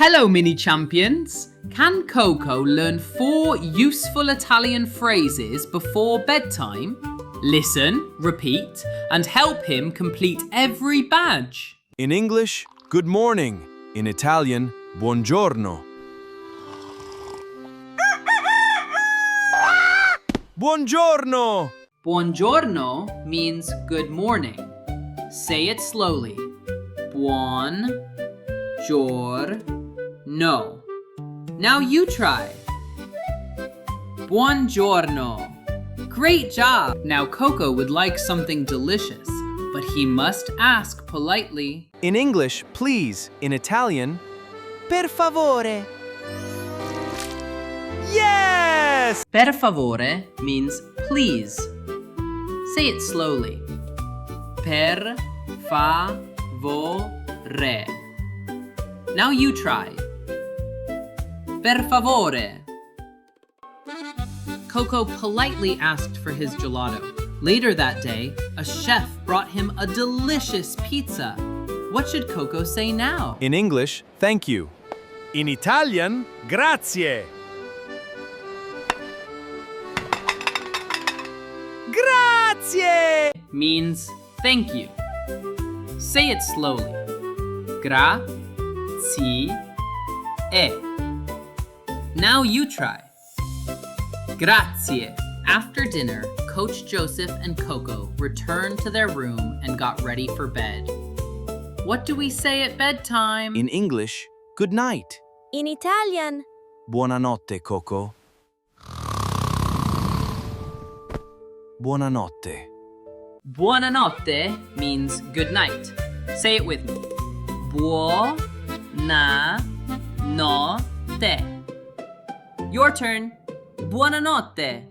Hello, mini champions. Can Coco learn 4 useful Italian phrases before bedtime? Listen, repeat, and help him complete every badge. In English, good morning. In Italian, buongiorno. Buongiorno! Buongiorno means good morning. Say it slowly. Buongiorno. Now you try. Buongiorno. Great job! Now Coco would like something delicious, but he must ask politely. In English, please. In Italian, per favore. Yes! Per favore means please. Say it slowly. Per favore. Now you try. Per favore. Coco politely asked for his gelato. Later that day, a chef brought him a delicious pizza. What should Coco say now? In English, thank you. In Italian, grazie. Grazie! Means thank you. Say it slowly. Grazie. Now you try. Grazie. After dinner, Coach Joseph and Coco returned to their room and got ready for bed. What do we say at bedtime? In English, good night. In Italian, Buonanotte, Coco. Buonanotte. Buonanotte means good night. Say it with me. Buonanotte. Your turn. Buonanotte.